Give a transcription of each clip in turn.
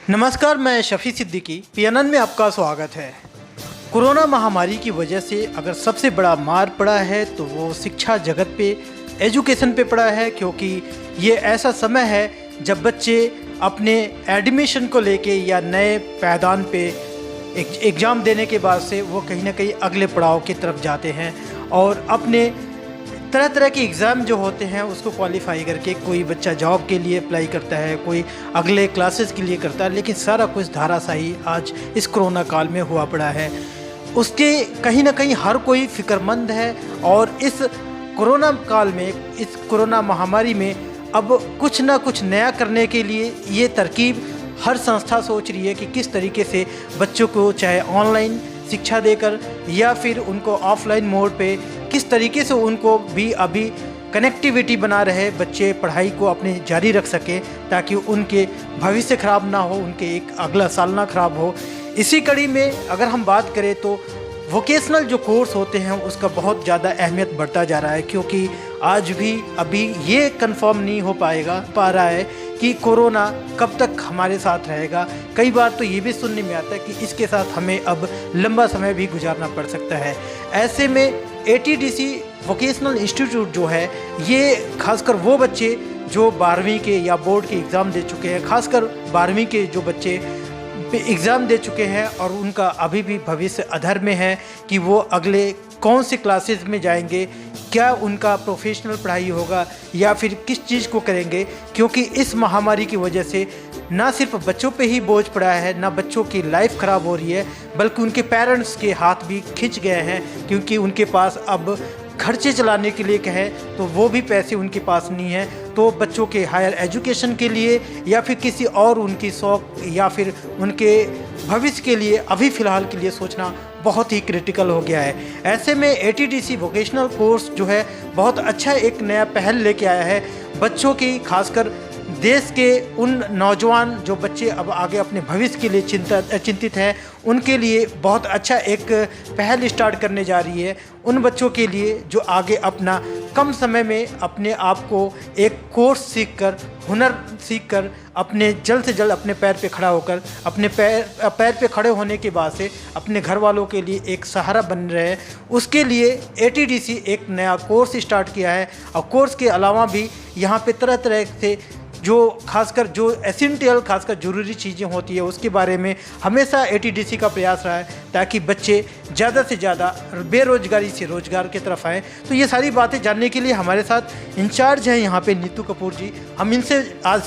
नमस्कार, मैं शफी सिद्दीकी पीएनएन में आपका स्वागत है। कोरोना महामारी की वजह से अगर सबसे बड़ा मार पड़ा है तो वो शिक्षा जगत पे, एजुकेशन पे पड़ा है, क्योंकि ये ऐसा समय है जब बच्चे अपने एडमिशन को लेके या नए पायदान पे एग्ज़ाम देने के बाद से वो कहीं ना कहीं अगले पड़ाव की तरफ जाते हैं और अपने तरह तरह के एग्ज़ाम जो होते हैं उसको क्वालिफाई करके कोई बच्चा जॉब के लिए अप्लाई करता है, कोई अगले क्लासेस के लिए करता है, लेकिन सारा कुछ धाराशाही आज इस कोरोना काल में हुआ पड़ा है। उसके कहीं ना कहीं हर कोई फ़िक्रमंद है और इस कोरोना काल में, इस कोरोना महामारी में अब कुछ ना कुछ नया करने के लिए ये तरकीब हर संस्था सोच रही है कि किस तरीके से बच्चों को चाहे ऑनलाइन शिक्षा देकर या फिर उनको ऑफलाइन मोड पे किस तरीके से उनको भी अभी कनेक्टिविटी बना रहे, बच्चे पढ़ाई को अपने जारी रख सकें ताकि उनके भविष्य ख़राब ना हो, उनके एक अगला साल ना ख़राब हो। इसी कड़ी में अगर हम बात करें तो वोकेशनल जो कोर्स होते हैं उसका बहुत ज़्यादा अहमियत बढ़ता जा रहा है, क्योंकि आज भी अभी ये कंफर्म नहीं हो पा रहा है कि कोरोना कब तक हमारे साथ रहेगा। कई बार तो ये भी सुनने में आता है कि इसके साथ हमें अब लंबा समय भी गुजारना पड़ सकता है। ऐसे में एटीडीसी वोकेशनल इंस्टीट्यूट जो है, ये खासकर वो बच्चे जो 12वीं के या बोर्ड के एग्ज़ाम दे चुके हैं, खासकर 12वीं के जो बच्चे एग्ज़ाम दे चुके हैं और उनका अभी भी भविष्य अधर में है कि वो अगले कौन से क्लासेस में जाएंगे, क्या उनका प्रोफेशनल पढ़ाई होगा या फिर किस चीज़ को करेंगे, क्योंकि इस महामारी की वजह से ना सिर्फ बच्चों पे ही बोझ पड़ा है, ना बच्चों की लाइफ ख़राब हो रही है, बल्कि उनके पेरेंट्स के हाथ भी खिंच गए हैं, क्योंकि उनके पास अब खर्चे चलाने के लिए कहें तो वो भी पैसे उनके पास नहीं हैं। तो बच्चों के हायर एजुकेशन के लिए या फिर किसी और उनकी शौक या फिर उनके भविष्य के लिए अभी फ़िलहाल के लिए सोचना बहुत ही क्रिटिकल हो गया है। ऐसे में एटीडीसी वोकेशनल कोर्स जो है बहुत अच्छा एक नया पहल लेके आया है बच्चों की, खासकर देश के उन नौजवान जो बच्चे अब आगे अपने भविष्य के लिए चिंतित हैं, उनके लिए बहुत अच्छा एक पहल स्टार्ट करने जा रही है। उन बच्चों के लिए जो आगे अपना कम समय में अपने आप को एक कोर्स सीखकर, हुनर सीखकर अपने जल्द से जल्द अपने पैर पे खड़ा होकर, अपने पैर पे खड़े होने के बाद से अपने घर वालों के लिए एक सहारा बन रहे हैं। उसके लिए एटीडीसी एक नया कोर्स स्टार्ट किया है और कोर्स के अलावा भी यहाँ पे तरह तरह से जो खासकर जो एसेंशियल, खासकर ज़रूरी चीज़ें होती है उसके बारे में हमेशा एटीडीसी का प्रयास रहा है ताकि बच्चे ज़्यादा से ज़्यादा बेरोजगारी से रोज़गार की तरफ आएँ। तो ये सारी बातें जानने के लिए हमारे साथ इंचार्ज हैं यहाँ पे नीतू कपूर जी। हम इनसे आज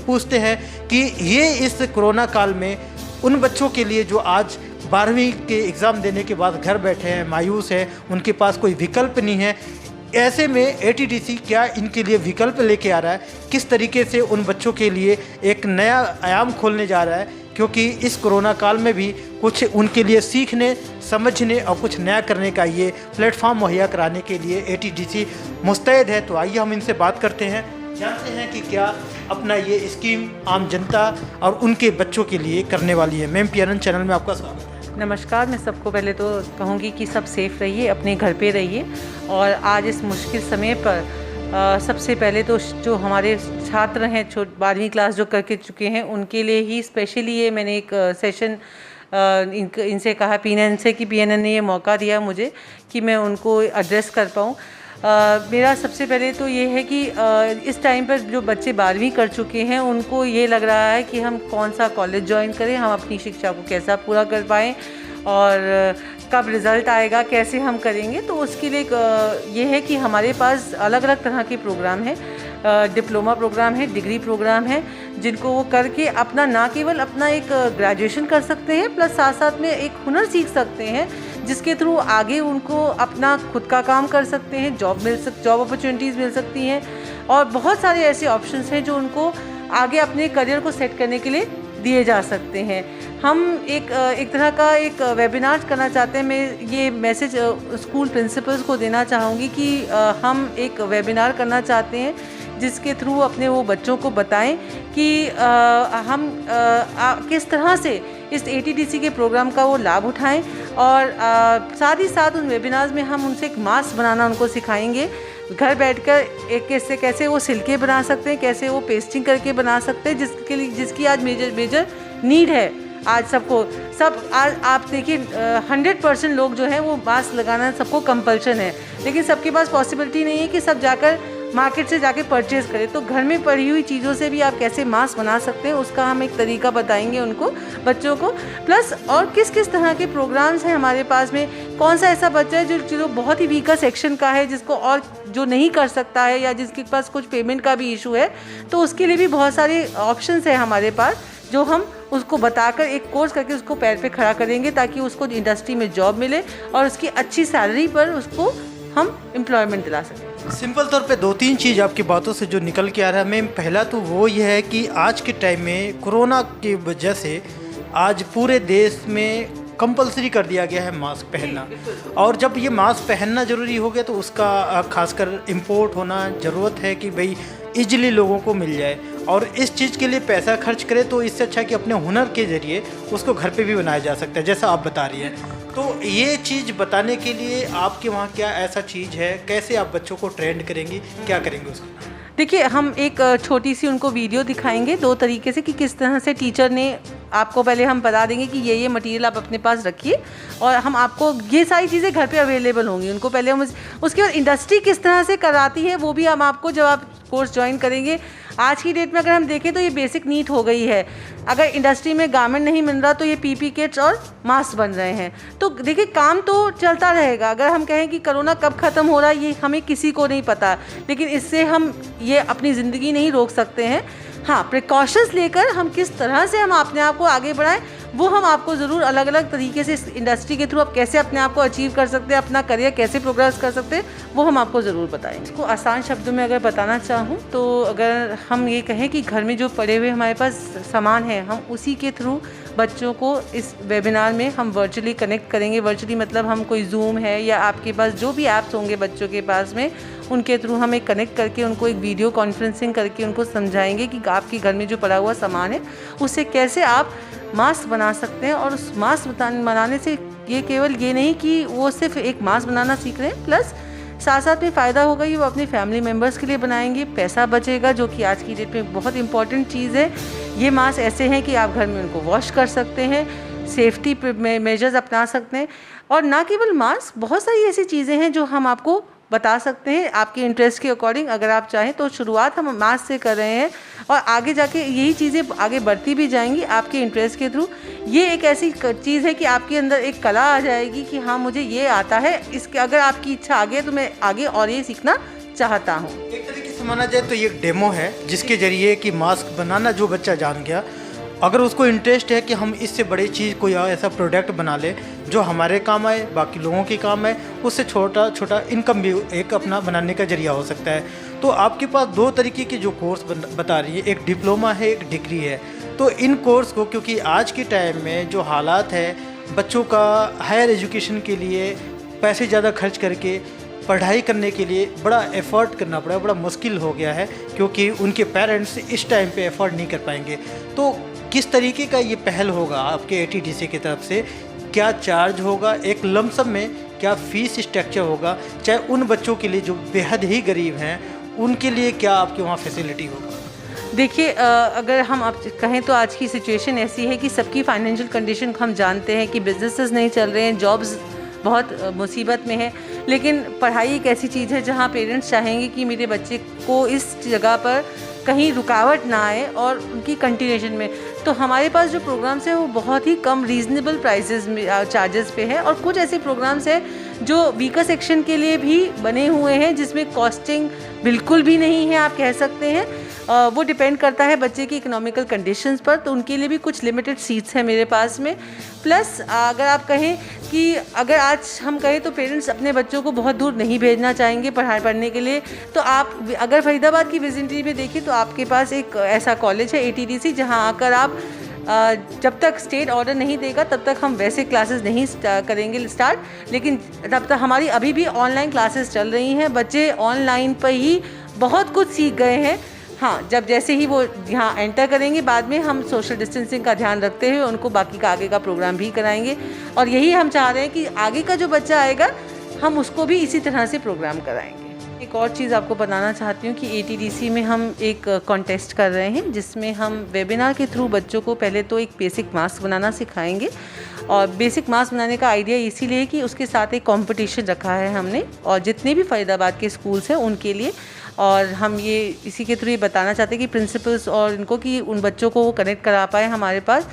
पूछते हैं कि ये इस कोरोना काल में उन बच्चों के लिए जो आज 12वीं के एग्ज़ाम देने के बाद घर बैठे हैं, मायूस हैं, उनके पास कोई विकल्प नहीं है, ऐसे में एटीडीसी क्या इनके लिए विकल्प लेके आ रहा है, किस तरीके से उन बच्चों के लिए एक नया आयाम खोलने जा रहा है, क्योंकि इस कोरोना काल में भी कुछ उनके लिए सीखने, समझने और कुछ नया करने का ये प्लेटफॉर्म मुहैया कराने के लिए एटीडीसी मुस्तैद है। तो आइए हम इनसे बात करते हैं, जानते हैं कि क्या अपना ये स्कीम आम जनता और उनके बच्चों के लिए करने वाली है। मैम, पीएनएन चैनल में आपका स्वागत है। नमस्कार। मैं सबको पहले तो कहूँगी कि सब सेफ़ रहिए, अपने घर पे रहिए और आज इस मुश्किल समय पर सबसे पहले तो जो हमारे छात्र हैं 12वीं क्लास जो करके चुके हैं उनके लिए ही स्पेशली ये मैंने एक सेशन इनसे कहा पीएनएन से कि पीएनएन ने ये मौका दिया मुझे कि मैं उनको एड्रेस कर पाऊँ। मेरा सबसे पहले तो ये है कि इस टाइम पर जो बच्चे 12वीं कर चुके हैं उनको ये लग रहा है कि हम कौन सा कॉलेज ज्वाइन करें, हम अपनी शिक्षा को कैसा पूरा कर पाएँ और कब रिज़ल्ट आएगा, कैसे हम करेंगे। तो उसके लिए ये है कि हमारे पास अलग अलग तरह के प्रोग्राम हैं, डिप्लोमा प्रोग्राम है, डिग्री प्रोग्राम है, जिनको वो करके अपना ना केवल अपना एक ग्रेजुएशन कर सकते हैं प्लस साथ साथ में एक हुनर सीख सकते हैं जिसके थ्रू आगे उनको अपना खुद का काम कर सकते हैं, जॉब अपॉर्चुनिटीज़ मिल सकती हैं और बहुत सारे ऐसे ऑप्शंस हैं जो उनको आगे अपने करियर को सेट करने के लिए दिए जा सकते हैं। हम एक तरह का एक वेबिनार करना चाहते हैं। मैं ये मैसेज स्कूल प्रिंसिपल्स को देना चाहूँगी कि हम एक वेबिनार करना चाहते हैं जिसके थ्रू अपने वो बच्चों को बताएं कि हम किस तरह से इस एटीडीसी के प्रोग्राम का वो लाभ उठाएं और साथ ही साथ उन वेबिनार्स में हम उनसे एक मास्क बनाना उनको सिखाएंगे घर बैठकर एक कैसे कैसे वो सिल्के बना सकते हैं, कैसे वो पेस्टिंग करके बना सकते हैं, जिसकी आज मेजर नीड है। आज सब आज आप देखिए 100% लोग जो हैं वो मास्क लगाना सबको कंपल्शन है, लेकिन सबके पास पॉसिबिलिटी नहीं है कि सब जाकर मार्केट से जाके परचेज़ करें। तो घर में पड़ी हुई चीज़ों से भी आप कैसे मास्क बना सकते हैं, उसका हम एक तरीका बताएंगे उनको, बच्चों को। प्लस और किस किस तरह के प्रोग्राम्स हैं हमारे पास में, कौन सा ऐसा बच्चा है जो बहुत ही वीकर सेक्शन का है, जिसको और जो नहीं कर सकता है, या जिसके पास कुछ पेमेंट का भी इशू है, तो उसके लिए भी बहुत सारे ऑप्शंस हैं हमारे पास, जो हम उसको बताकर एक कोर्स करके उसको पैर पे खड़ा करेंगे, ताकि उसको इंडस्ट्री में जॉब मिले और उसकी अच्छी सैलरी पर उसको हम एम्प्लॉयमेंट दिला सकें। सिंपल तौर पे 2-3 चीज़ आपकी बातों से जो निकल के आ रहा है मैम, पहला तो वो ये है कि आज के टाइम में कोरोना की वजह से आज पूरे देश में कंपलसरी कर दिया गया है मास्क पहनना, और जब ये मास्क पहनना ज़रूरी हो गया तो उसका खासकर इम्पोर्ट होना ज़रूरत है कि भाई इजीली लोगों को मिल जाए, और इस चीज़ के लिए पैसा खर्च करें तो इससे अच्छा कि अपने हुनर के ज़रिए उसको घर पे भी बनाया जा सकता है, जैसा आप बता रही हैं। तो ये चीज़ बताने के लिए आपके वहाँ क्या ऐसा चीज़ है, कैसे आप बच्चों को ट्रेंड करेंगी, क्या करेंगे उसको? देखिए, हम एक छोटी सी उनको वीडियो दिखाएंगे 2 तरीके से, कि किस तरह से टीचर ने आपको, पहले हम बता देंगे कि ये मटेरियल आप अपने पास रखिए, और हम आपको ये सारी चीज़ें घर पे अवेलेबल होंगी उनको। पहले हम उसके बाद इंडस्ट्री किस तरह से कराती है वो भी हम आपको, जब आप कोर्स ज्वाइन करेंगे। आज की डेट में अगर हम देखें तो ये बेसिक नीड हो गई है। अगर इंडस्ट्री में गारमेंट नहीं मिल रहा तो ये पीपी किट्स और मास्क बन रहे हैं। तो देखिए, काम तो चलता रहेगा। अगर हम कहें कि कोरोना कब ख़त्म हो रहा है, ये हमें किसी को नहीं पता, लेकिन इससे हम ये अपनी ज़िंदगी नहीं रोक सकते हैं। हाँ, प्रिकॉशंस लेकर हम किस तरह से हम अपने आप को आगे बढ़ाएं, वो हम आपको ज़रूर अलग अलग तरीके से इस इंडस्ट्री के थ्रू आप कैसे अपने आप को अचीव कर सकते हैं, अपना करियर कैसे प्रोग्रेस कर सकते हैं, वो हम आपको ज़रूर बताएंगे। इसको आसान शब्दों में अगर बताना चाहूँ तो अगर हम ये कहें कि घर में जो पड़े हुए हमारे पास सामान है, हम उसी के थ्रू बच्चों को इस वेबिनार में हम वर्चुअली कनेक्ट करेंगे। वर्चुअली मतलब हम कोई जूम है या आपके पास जो भी ऐप्स होंगे बच्चों के पास में, उनके थ्रू हमें कनेक्ट करके उनको एक वीडियो कॉन्फ्रेंसिंग करके उनको समझाएंगे कि आपके घर में जो पड़ा हुआ सामान है उससे कैसे आप मास्क बना सकते हैं। और उस मास्क बनाने से ये केवल ये नहीं कि वो सिर्फ एक मास्क बनाना सीख रहे हैं, प्लस साथ साथ में फ़ायदा होगा, ये वो अपने फैमिली मेम्बर्स के लिए बनाएंगे, पैसा बचेगा, जो कि आज की डेट में बहुत इंपॉर्टेंट चीज़ है। ये मास्क ऐसे हैं कि आप घर में उनको वॉश कर सकते हैं, सेफ्टी मेजर्स अपना सकते हैं, और ना केवल मास्क, बहुत सारी ऐसी चीज़ें हैं जो हम आपको बता सकते हैं आपके इंटरेस्ट के अकॉर्डिंग। अगर आप चाहें तो शुरुआत हम मास्क से कर रहे हैं, और आगे जाके यही चीज़ें आगे बढ़ती भी जाएंगी आपके इंटरेस्ट के थ्रू। ये एक ऐसी चीज़ है कि आपके अंदर एक कला आ जाएगी कि हाँ, मुझे ये आता है, इसके अगर आपकी इच्छा आगे तो मैं आगे और ये सीखना चाहता हूँ। एक तरीके से माना जाए तो ये एक डेमो है, जिसके जरिए कि मास्क बनाना जो बच्चा जान गया, अगर उसको इंटरेस्ट है कि हम इससे बड़ी चीज़ कोई ऐसा प्रोडक्ट बना ले जो हमारे काम आए, बाकी लोगों के काम आए, उससे छोटा छोटा इनकम भी एक अपना बनाने का जरिया हो सकता है। तो आपके पास 2 तरीके के जो कोर्स बता रही है, एक डिप्लोमा है, एक डिग्री है। तो इन कोर्स को, क्योंकि आज के टाइम में जो हालात है, बच्चों का हायर एजुकेशन के लिए पैसे ज़्यादा खर्च करके पढ़ाई करने के लिए बड़ा एफ़र्ट करना पड़ा, बड़ा मुश्किल हो गया है, क्योंकि उनके पेरेंट्स इस टाइम पे एफ़र्ट नहीं कर पाएंगे। तो किस तरीके का ये पहल होगा आपके एटीडीसी की तरफ से, क्या चार्ज होगा, एक लमसम में क्या फ़ीस स्ट्रक्चर होगा, चाहे उन बच्चों के लिए जो बेहद ही गरीब हैं उनके लिए क्या आपके वहाँ फैसिलिटी होगा? देखिए, अगर हम आप कहें तो आज की सिचुएशन ऐसी है कि सबकी फाइनेंशियल कंडीशन हम जानते हैं कि बिजनेसेस नहीं चल रहे हैं, जॉब्स बहुत मुसीबत में है, लेकिन पढ़ाई एक ऐसी चीज़ है जहाँ पेरेंट्स चाहेंगे कि मेरे बच्चे को इस जगह पर कहीं रुकावट ना आए और उनकी कंटिन्यूएशन में। तो हमारे पास जो प्रोग्राम्स हैं वो बहुत ही कम रीज़नेबल प्राइसेस में चार्जेस पे है, और कुछ ऐसे प्रोग्राम्स हैं जो वीकर सेक्शन के लिए भी बने हुए हैं, जिसमें कॉस्टिंग बिल्कुल भी नहीं है, आप कह सकते हैं। वो डिपेंड करता है बच्चे की इकोनॉमिकल कंडीशंस पर, तो उनके लिए भी कुछ लिमिटेड सीट्स हैं मेरे पास में। प्लस अगर आप कहें कि अगर आज हम कहें तो पेरेंट्स अपने बच्चों को बहुत दूर नहीं भेजना चाहेंगे पढ़ने के लिए, तो आप अगर फरीदाबाद की विजिटिंग में देखें तो आपके पास एक ऐसा कॉलेज है एटीडीसी, जहां आकर आप जब तक स्टेट ऑर्डर नहीं देगा तब तक हम वैसे क्लासेस नहीं करेंगे स्टार्ट, लेकिन तब तक हमारी अभी भी ऑनलाइन क्लासेस चल रही हैं। बच्चे ऑनलाइन पर ही बहुत कुछ सीख गए हैं। हाँ, जब जैसे ही वो यहाँ एंटर करेंगे, बाद में हम सोशल डिस्टेंसिंग का ध्यान रखते हुए उनको बाकी का आगे का प्रोग्राम भी कराएंगे, और यही हम चाह रहे हैं कि आगे का जो बच्चा आएगा हम उसको भी इसी तरह से प्रोग्राम कराएंगे। एक और चीज़ आपको बताना चाहती हूँ कि एटीडीसी में हम एक कॉन्टेस्ट कर रहे हैं जिसमें हम वेबिनार के थ्रू बच्चों को पहले तो एक बेसिक मास्क बनाना सिखाएंगे। और बेसिक मास्क बनाने का आइडिया इसीलिए कि उसके साथ एक कंपटीशन रखा है हमने, और जितने भी फरीदाबाद के स्कूल्स हैं उनके लिए। और हम ये इसी के थ्रू ये बताना चाहते हैं कि प्रिंसिपल्स और इनको कि उन बच्चों को वो कनेक्ट करा पाए हमारे पास,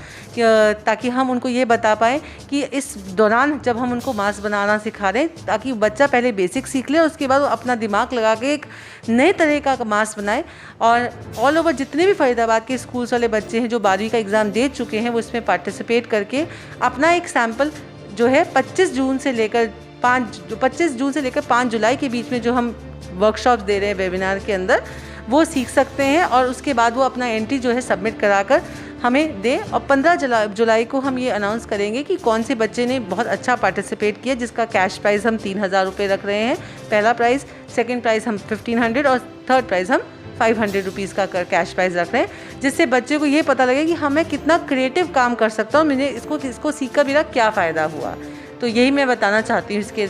ताकि हम उनको ये बता पाएँ कि इस दौरान जब हम उनको मास्क बनाना सिखा रहे हैं ताकि बच्चा पहले बेसिक सीख ले और उसके बाद वो अपना दिमाग लगा के एक नए तरह का मास्क बनाए। और ऑल ओवर जितने भी फरीदाबाद के स्कूल्स वाले बच्चे हैं जो 12वीं का एग्ज़ाम दे चुके हैं वो इसमें पार्टिसिपेट करके अपना एक सैम्पल जो है 25 जून से लेकर 5 जुलाई के बीच में जो हम वर्कशॉप्स दे रहे हैं वेबिनार के अंदर, वो सीख सकते हैं। और उसके बाद वो अपना एंट्री जो है सबमिट कराकर हमें दें। और 15 जुलाई को हम ये अनाउंस करेंगे कि कौन से बच्चे ने बहुत अच्छा पार्टिसिपेट किया, जिसका कैश प्राइज़ हम 3000 रुपये रख रहे हैं, पहला प्राइज़, सेकंड प्राइज़ हम 1500 और थर्ड प्राइज़ हम 500 रुपीज़ का कैश प्राइज़ रख रहे हैं, जिससे बच्चे को ये पता लगे कि हाँ मैं कितना क्रिएटिव काम कर सकता हूँ, मुझे इसको सीख कर मेरा क्या फ़ायदा हुआ। तो यही मैं बताना चाहती हूँ इसके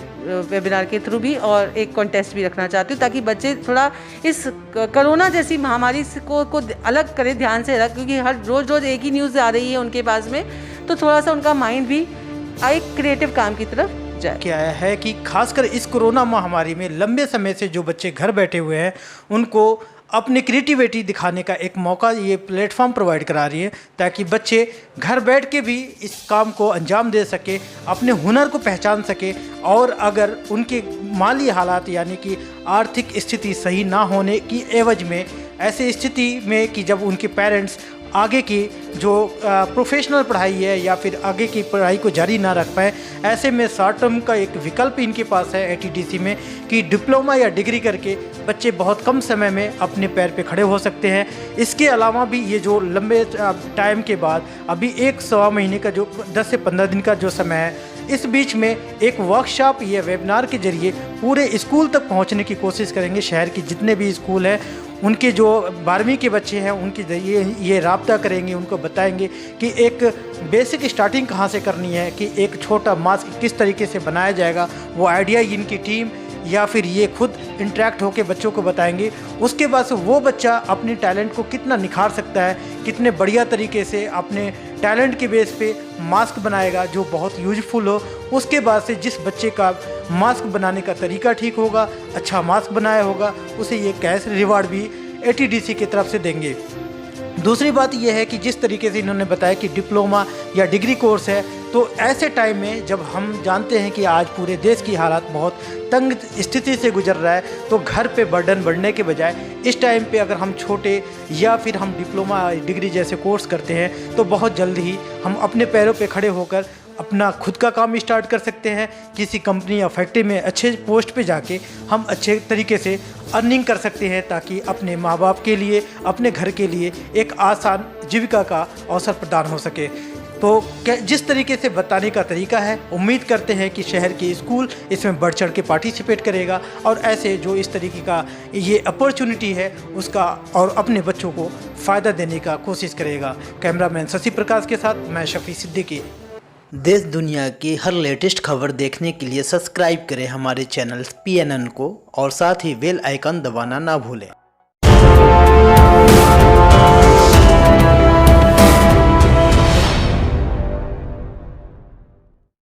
वेबिनार के थ्रू भी, और एक कॉन्टेस्ट भी रखना चाहती हूँ ताकि बच्चे थोड़ा इस कोरोना जैसी महामारी को अलग करें, ध्यान से अलग, क्योंकि हर रोज़ एक ही न्यूज़ आ रही है उनके पास में, तो थोड़ा सा उनका माइंड भी एक क्रिएटिव काम की तरफ जाए। क्या है कि खासकर इस कोरोना महामारी में लंबे समय से जो बच्चे घर बैठे हुए हैं उनको अपनी क्रिएटिविटी दिखाने का एक मौका ये प्लेटफॉर्म प्रोवाइड करा रही है, ताकि बच्चे घर बैठ के भी इस काम को अंजाम दे सके, अपने हुनर को पहचान सके। और अगर उनके माली हालात यानी कि आर्थिक स्थिति सही ना होने की एवज में, ऐसी स्थिति में कि जब उनके पेरेंट्स आगे की जो प्रोफेशनल पढ़ाई है या फिर आगे की पढ़ाई को जारी ना रख पाए, ऐसे में शॉर्ट टर्म का एक विकल्प इनके पास है एटीडीसी में कि डिप्लोमा या डिग्री करके बच्चे बहुत कम समय में अपने पैर पे खड़े हो सकते हैं। इसके अलावा भी ये जो लंबे टाइम के बाद अभी 1-1.25 महीने का जो 10 से 15 दिन का जो समय है, इस बीच में एक वर्कशॉप या वेबिनार के जरिए पूरे स्कूल तक पहुंचने की कोशिश करेंगे। शहर के जितने भी स्कूल हैं उनके जो 12वीं के बच्चे हैं उनके जरिए ये राब्ता करेंगे, उनको बताएंगे कि एक बेसिक स्टार्टिंग कहाँ से करनी है, कि एक छोटा मास्क किस तरीके से बनाया जाएगा, वो आइडिया इनकी टीम या फिर ये खुद इंटरेक्ट होकर बच्चों को बताएंगे। उसके बाद से वो बच्चा अपने टैलेंट को कितना निखार सकता है, कितने बढ़िया तरीके से अपने टैलेंट के बेस पे मास्क बनाएगा जो बहुत यूजफुल हो। उसके बाद से जिस बच्चे का मास्क बनाने का तरीका ठीक होगा, अच्छा मास्क बनाया होगा, उसे ये कैश रिवार्ड भी एटीडीसी की तरफ से देंगे। दूसरी बात यह है कि जिस तरीके से इन्होंने बताया कि डिप्लोमा या डिग्री कोर्स है, तो ऐसे टाइम में जब हम जानते हैं कि आज पूरे देश की हालात बहुत तंग स्थिति से गुजर रहा है, तो घर पे बर्डन बढ़ने के बजाय इस टाइम पे अगर हम छोटे या फिर हम डिप्लोमा डिग्री जैसे कोर्स करते हैं तो बहुत जल्द ही हम अपने पैरों पे खड़े होकर अपना खुद का काम स्टार्ट कर सकते हैं। किसी कंपनी या फैक्ट्री में अच्छे पोस्ट पे जाके हम अच्छे तरीके से अर्निंग कर सकते हैं, ताकि अपने माँ बाप के लिए, अपने घर के लिए एक आसान जीविका का अवसर प्रदान हो सके। तो जिस तरीके से बताने का तरीका है, उम्मीद करते हैं कि शहर के स्कूल इसमें बढ़ चढ़ के पार्टिसिपेट करेगा और ऐसे जो इस तरीके का ये अपॉर्चुनिटी है उसका और अपने बच्चों को फ़ायदा देने का कोशिश करेगा। कैमरामैन शशि प्रकाश के साथ मैं शफी सिद्दीकी। देश दुनिया की हर लेटेस्ट खबर देखने के लिए सब्सक्राइब करें हमारे चैनल PNN को और साथ ही बेल आइकन दबाना ना भूलें।